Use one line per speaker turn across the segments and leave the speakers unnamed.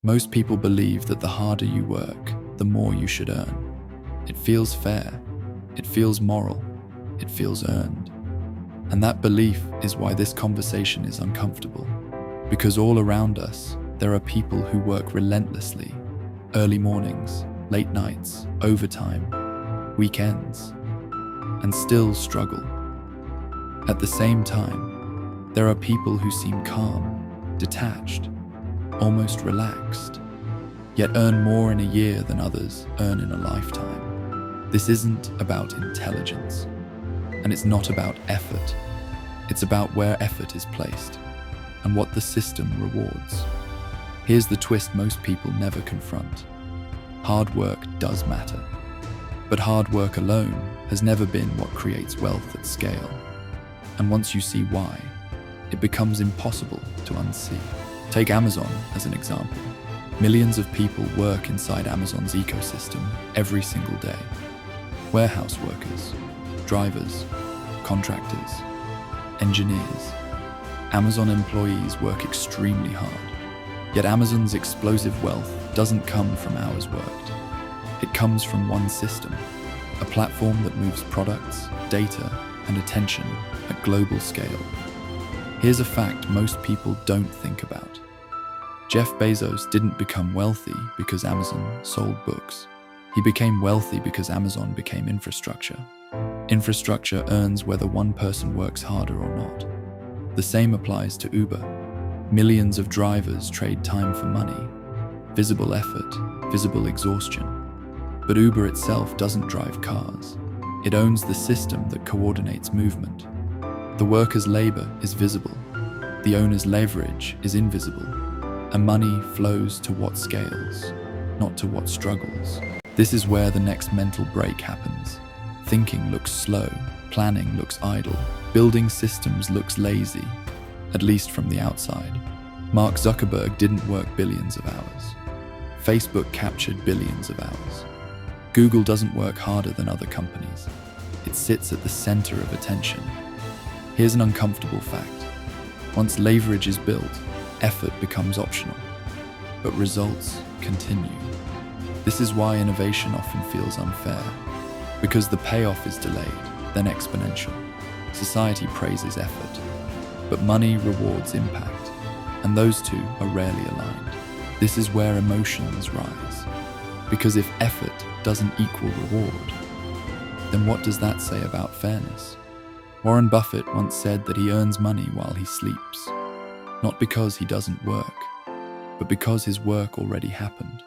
Most people believe that the harder you work, the more you should earn. It feels fair, it feels moral, it feels earned. And that belief is why this conversation is uncomfortable. Because all around us, there are people who work relentlessly, early mornings, late nights, overtime, weekends, and still struggle. At the same time, there are people who seem calm, detached, almost relaxed, yet earn more in a year than others earn in a lifetime. This isn't about intelligence, and it's not about effort. It's about where effort is placed and what the system rewards. Here's the twist most people never confront. Hard work does matter, but hard work alone has never been what creates wealth at scale. And once you see why, it becomes impossible to unsee. Take Amazon as an example. Millions of people work inside Amazon's ecosystem every single day. Warehouse workers, drivers, contractors, engineers. Amazon employees work extremely hard. Yet Amazon's explosive wealth doesn't come from hours worked. It comes from one system, a platform that moves products, data, and attention at global scale. Here's a fact most people don't think about. Jeff Bezos didn't become wealthy because Amazon sold books. He became wealthy because Amazon became infrastructure. Infrastructure earns whether one person works harder or not. The same applies to Uber. Millions of drivers trade time for money, visible effort, visible exhaustion. But Uber itself doesn't drive cars. It owns the system that coordinates movement. The worker's labor is visible. The owner's leverage is invisible. And money flows to what scales, not to what struggles. This is where the next mental break happens. Thinking looks slow, planning looks idle, building systems looks lazy, at least from the outside. Mark Zuckerberg didn't work billions of hours. Facebook captured billions of hours. Google doesn't work harder than other companies. It sits at the center of attention. Here's an uncomfortable fact. Once leverage is built, effort becomes optional, but results continue. This is why innovation often feels unfair, because the payoff is delayed, then exponential. Society praises effort, but money rewards impact, and those two are rarely aligned. This is where emotions rise, because if effort doesn't equal reward, then what does that say about fairness? Warren Buffett once said that he earns money while he sleeps, not because he doesn't work, but because his work already happened.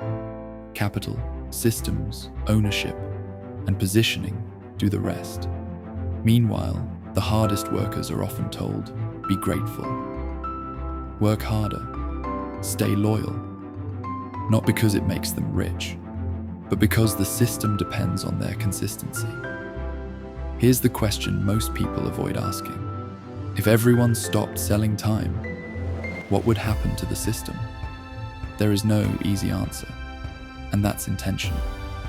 Capital, systems, ownership, and positioning do the rest. Meanwhile, the hardest workers are often told, be grateful, work harder, stay loyal, not because it makes them rich, but because the system depends on their consistency. Here's the question most people avoid asking. If everyone stopped selling time, what would happen to the system? There is no easy answer, and that's intentional.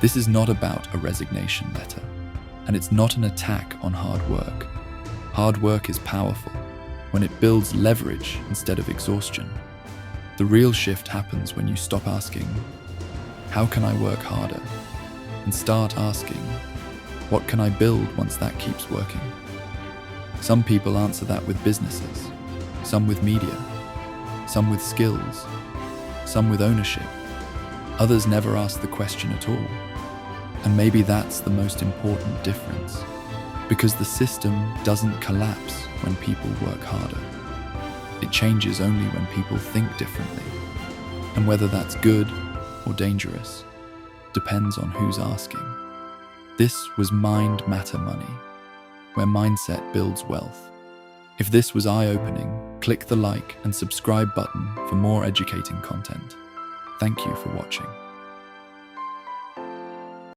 This is not about a resignation letter, and it's not an attack on hard work. Hard work is powerful when it builds leverage instead of exhaustion. The real shift happens when you stop asking, how can I work harder? And start asking, what can I build once that keeps working? Some people answer that with businesses, some with media, some with skills, some with ownership. Others never ask the question at all. And maybe that's the most important difference, because the system doesn't collapse when people work harder. It changes only when people think differently. And whether that's good or dangerous depends on who's asking. This was Mind Matter Money, where mindset builds wealth. If this was eye-opening, click the like and subscribe button for more educating content. Thank you for watching.